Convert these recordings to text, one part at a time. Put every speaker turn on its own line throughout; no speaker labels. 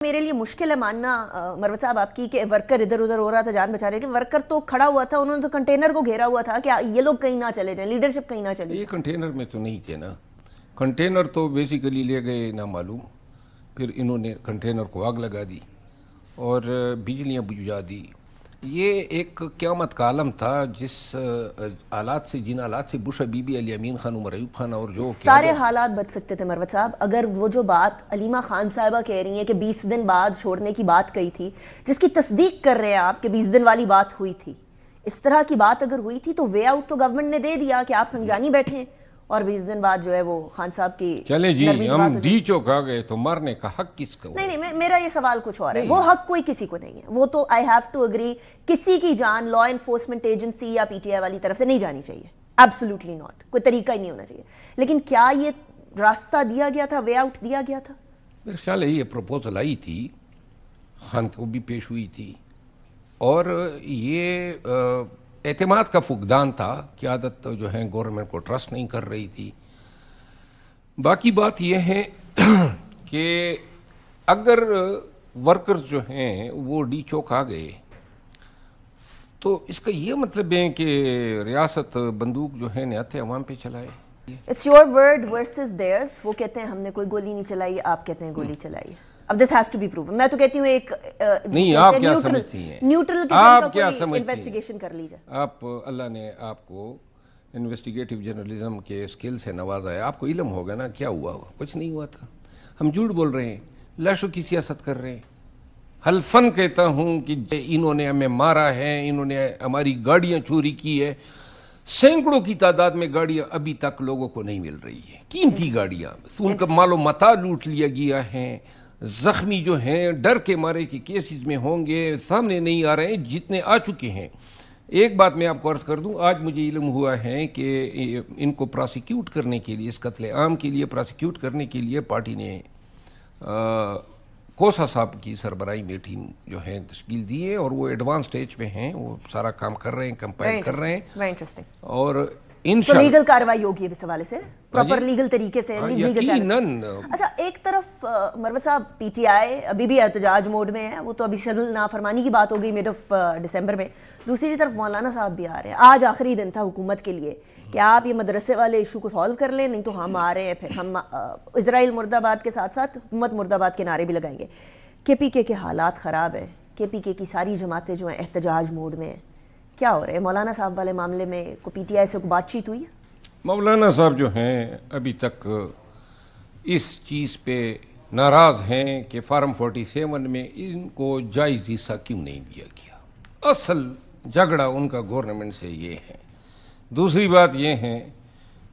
میرے لیے مشکل ہے ماننا مروت صاحب آپ کی کہ ورکر ادھر ادھر ہو رہا تھا جان بچا رہے تھے. ورکر تو کھڑا ہوا تھا, انہوں نے تو کنٹینر کو گھیرا ہوا تھا کہ یہ لوگ کہیں نہ چلے جائیں, لیڈرشپ کہیں نہ چلے جائیں.
یہ کنٹینر میں تو نہیں تھے نا, کنٹینر تو بیسیکلی لے گئے نہ معلوم, پھر انہوں نے کنٹینر کو آگ لگا دی اور بجلیاں بجھا دی. یہ ایک قیامت کا عالم تھا جس حالات سے, جن حالات سے بش بی بی, علی امین خان, عمر ایوب خان اور جو
سارے حالات بچ سکتے تھے مروت صاحب اگر وہ جو بات علیمہ خان صاحبہ کہہ رہی ہیں کہ 20 دن بعد چھوڑنے کی بات کہی تھی, جس کی تصدیق کر رہے ہیں آپ کہ 20 دن والی بات ہوئی تھی, اس طرح کی بات اگر ہوئی تھی تو وے آؤٹ تو گورنمنٹ نے دے دیا کہ آپ سمجھانی بیٹھیں, اور 20 دن بعد جو ہے وہ خان صاحب کی
چلیں جی ہم دی چوک آ گئے تو مرنے کا حق کس کا؟
نہیں, میرا یہ سوال کچھ اور ہے. وہ حق کوئی کسی کو نہیں ہے, وہ تو آئی ہیو ٹو اگری, کسی کی جان لا انفورسمنٹ ایجنسی یا پی ٹی آئی والی طرف سے نہیں جانی چاہیے, ایبسولوٹلی ناٹ, کوئی طریقہ ہی نہیں ہونا چاہیے. لیکن کیا یہ راستہ دیا گیا تھا, وے آؤٹ دیا گیا تھا؟
میرے خیال ہے یہ پروپوزل آئی تھی, خان کو بھی پیش ہوئی تھی, اور یہ اعتماد کا فقدان تھا. قیادت جو ہے گورنمنٹ کو ٹرسٹ نہیں کر رہی تھی. باقی بات یہ ہے کہ اگر ورکرز جو ہیں وہ ڈی چوک آ گئے تو اس کا یہ مطلب ہے کہ ریاست بندوق جو ہے نیات عوام پہ چلائے.
It's your word versus theirs. وہ کہتے ہیں ہم نے کوئی گولی نہیں چلائی, آپ کہتے ہیں گولی چلائی. اب this has to be proven. میں تو کہتی ہوں ایک
نہیں, آپ کیا سمجھتی ہیں,
نیوٹرل
آپ کیا سمجھتی ہیں,
انویسٹیگیشن کر لیجیے.
آپ, اللہ نے آپ کو انویسٹیگیٹو جرنلزم کے اسکل سے نوازا ہے, آپ کو علم ہوگا نا کیا ہوا, کچھ نہیں ہوا تھا. ہم جھوٹ بول رہے ہیں, لاشوں کی سیاست کر رہے ہیں. حلفاً کہتا ہوں کہ انہوں نے ہمیں مارا ہے, انہوں نے ہماری گاڑیاں چوری کی ہے. سینکڑوں کی تعداد میں گاڑیاں ابھی تک لوگوں کو نہیں مل رہی ہے, قیمتی گاڑیاں, ان کا مال و متاع لوٹ لیا گیا ہے. زخمی جو ہیں ڈر کے مارے کہ کیسز میں ہوں گے, سامنے نہیں آ رہے ہیں, جتنے آ چکے ہیں. ایک بات میں آپ کو عرض کر دوں, آج مجھے علم ہوا ہے کہ ان کو پراسیکیوٹ کرنے کے لیے, اس قتل عام کے لیے پراسیکیوٹ کرنے کے لیے پارٹی نے کوسا صاحب کی سربراہی میں ٹیم جو ہے تشکیل دی ہے, اور وہ ایڈوانس سٹیج پہ ہیں, وہ سارا کام کر رہے ہیں, کمپائل کر رہے ہیں, اور
لیگل کارروائی ہوگی اس حوالے سے, پراپر لیگل طریقے سے. اچھا, ایک طرف مروت صاحب پی ٹی آئی ابھی بھی احتجاج موڈ میں ہے, وہ تو ابھی صدر نافرمانی کی بات ہو گئی مڈ آف دسمبر میں. دوسری طرف مولانا صاحب بھی آ رہے ہیں, آج آخری دن تھا حکومت کے لیے کہ آپ یہ مدرسے والے ایشو کو سالو کر لیں, نہیں تو ہم آ رہے ہیں, پھر ہم اسرائیل مرد آباد کے ساتھ ساتھ حکومت مرد آباد کے نعرے بھی لگائیں گے. کے پی کے حالات خراب ہیں, کے پی کے کی ساری جماعتیں جو ہیں احتجاج موڈ میں ہیں, کیا ہو رہے ہیں؟ مولانا صاحب والے معاملے میں کو پی ٹی آئی سے بات چیت ہوئی ہے؟
مولانا صاحب جو ہیں ابھی تک اس چیز پہ ناراض ہیں کہ فارم 47 میں ان کو جائز حصہ کیوں نہیں دیا گیا. اصل جھگڑا ان کا گورنمنٹ سے یہ ہے. دوسری بات یہ ہے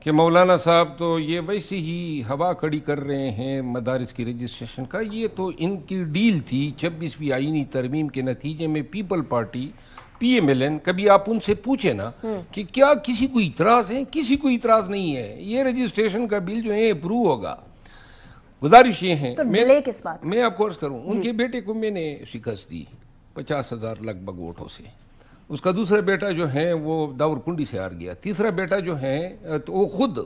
کہ مولانا صاحب تو یہ ویسے ہی ہوا کڑی کر رہے ہیں مدارس کی رجسٹریشن کا. یہ تو ان کی ڈیل تھی 26ویں آئینی ترمیم کے نتیجے میں. People party P M L N, کبھی آپ ان سے پوچھیں نا کہ کیا کسی کو اعتراض ہے؟ کسی کو اعتراض نہیں ہے. یہ رجسٹریشن کا بل جو ہے اپروو ہوگا. گزارش یہ ہے, میں آپ کو عرض کروں, ان کے بیٹے کو میں نے شکست دی 50,000 لگ بھگ ووٹوں سے. اس کا دوسرا بیٹا جو ہے وہ داور کنڈی سے ہار گیا. تیسرا بیٹا جو ہے تو وہ خود,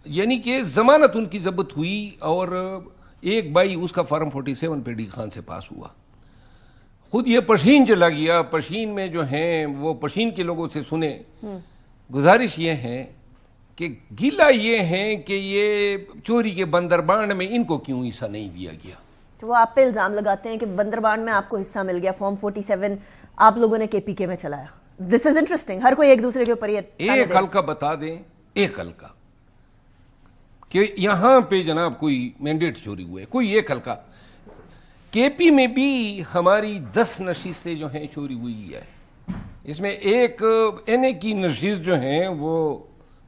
یعنی کہ ضمانت ان کی ضبط ہوئی, اور ایک بھائی اس کا فارم 47 پہ ڈی خان سے پاس ہوا. خود یہ پشین چلا گیا. پشین میں جو ہیں وہ پشین کے لوگوں سے سنے. گزارش یہ ہے کہ گلہ یہ ہے کہ یہ چوری کے بندربانڈ میں ان کو کیوں حصہ نہیں دیا گیا.
تو وہ آپ پہ الزام لگاتے ہیں کہ بندربانڈ میں آپ کو حصہ مل گیا, فارم 47 آپ لوگوں نے کے پی کے میں چلایا. دس از انٹرسٹنگ. ہر کوئی ایک دوسرے کے اوپر
ایک حلقہ بتا دیں, ایک حلقہ کہ یہاں پہ جناب کوئی مینڈیٹ چوری ہوئے, کوئی ایک حلقہ. کے پی میں بھی ہماری 10 نشستیں جو ہیں چوری ہوئی ہے. اس میں ایک این اے کی نشست جو ہیں وہ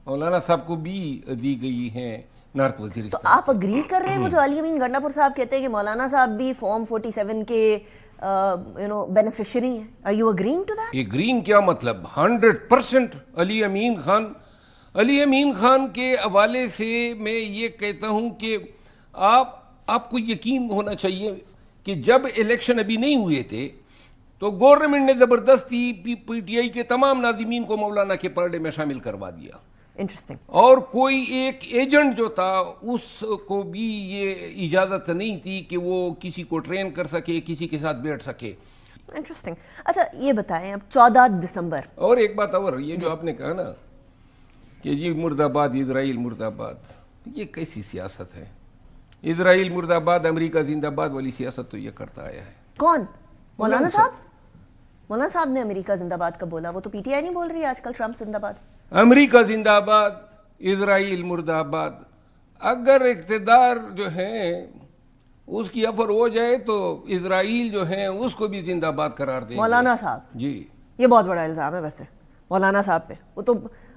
مولانا صاحب کو بھی دی گئی ہیں نارتھ وزیرستان. تو
آپ اگری کر رہے ہیں وہ جو علی امین گنڈا پور صاحب کہتے ہیں کہ مولانا صاحب بھی فارم 47 کے بینیفیشری ہیں؟ Are you agreeing to that?
Agreeing کیا مطلب؟ 100% علی امین خان. علی امین خان کے حوالے سے میں یہ کہتا ہوں کہ آپ کو یقین ہونا چاہیے کہ جب الیکشن ابھی نہیں ہوئے تھے تو گورنمنٹ نے زبردستی پی ٹی آئی کے تمام ناظمین کو مولانا کے پرڈے میں شامل کروا دیا.
انٹرسٹنگ.
اور کوئی ایک ایجنٹ جو تھا اس کو بھی یہ اجازت نہیں تھی کہ وہ کسی کو ٹرین کر سکے, کسی کے ساتھ بیٹھ سکے.
انٹرسٹنگ. اچھا یہ بتائیں اب 14 دسمبر
اور ایک بات اور, یہ جو آپ نے کہا نا کہ جی مرد آباد اسرائیل مرد آباد, یہ کیسی سیاست ہے؟ اسرائیل مرد آباد امریکہ زندہ باد والی سیاست تو یہ کرتا آیا ہے.
کون؟ مولانا صاحب؟ مولانا صاحب نے امریکہ زندہ باد کب بولا؟ وہ تو پی ٹی آئی نہیں بول رہی ہے آج کل, ٹرمپ زندہ باد.
امریکہ زندہ آباد, اسرائیل مرد آباد. اگر اقتدار جو ہے اس کی افر ہو جائے تو اسرائیل جو ہے اس کو بھی زندہ باد قرار دیں.
مولانا صاحب
جی,
یہ بہت بڑا الزام ہے ویسے مولانا صاحب پہ. وہ تو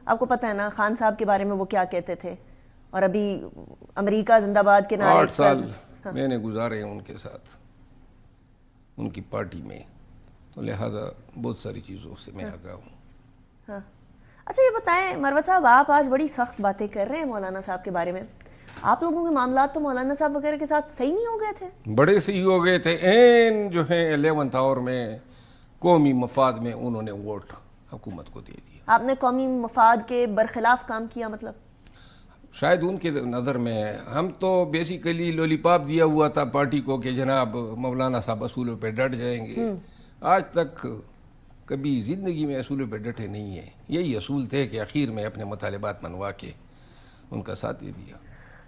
آپ کو پتہ ہے نا خان صاحب کے بارے میں وہ کیا کہتے تھے, اور ابھی امریکہ زندہ باد کے نعرے
8 سال میں نے گزارے ہیں ان کے ساتھ, ان کی پارٹی میں, تو لہٰذا بہت ساری چیزوں سے میں آگاہ ہوں.
ہاں. اچھا یہ بتائیں مروت صاحب, آپ آج بڑی سخت باتیں کر رہے ہیں مولانا صاحب کے بارے میں. آپ لوگوں کے معاملات تو مولانا صاحب وغیرہ کے ساتھ صحیح نہیں ہو گئے تھے؟
بڑے صحیح ہو گئے تھے. این جو ہے 11th آور میں قومی مفاد میں انہوں نے ووٹ حکومت کو دے دیا.
آپ نے قومی مفاد کے برخلاف کام کیا مطلب؟
شاید ان کے نظر میں ہم تو بیسیکلی لولی پاپ دیا ہوا تھا پارٹی کو کہ جناب مولانا صاحب اصولوں پہ ڈٹ جائیں گے. آج تک کبھی زندگی میں اصولوں پہ ڈٹے نہیں ہیں. یہی اصول تھے کہ آخر میں اپنے مطالبات منوا کے ان کا ساتھ دے دیا.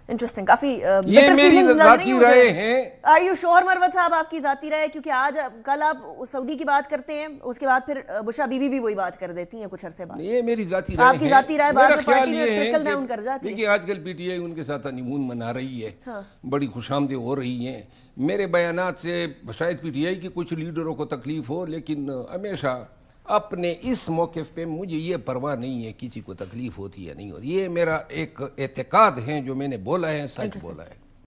انٹرسٹنگ. کافی
یہ میری ذاتی رائے ہیں.
آر یو شور مروت صاحب آپ کی ذاتی رائے؟ کیونکہ آج کل آپ سعودی کی بات کرتے ہیں, اس کے بعد پھر بشرا بی بی بھی وہی بات کر دیتی ہیں کچھ عرصے بعد.
یہ میری ذاتی رائے ہے.
آپ کی ذاتی رائے بعد میں پارٹی میں ٹرکل ڈاؤن کر جاتی ہے.
دیکھیے آج کل پی ٹی آئی ان کے ساتھ ہنیمون منا رہی ہے, بڑی خوش آمدید ہو رہی ہیں. میرے بیانات سے شاید پی ٹی آئی کے کچھ لیڈروں کو تکلیف ہو, لیکن ہمیشہ اپنے اس موقف پہ مجھے یہ پرواہ نہیں ہے کسی کو تکلیف ہوتی یا نہیں ہوتی. یہ میرا ایک اعتقاد ہے جو میں نے بولا ہے, سچ بولا ہے.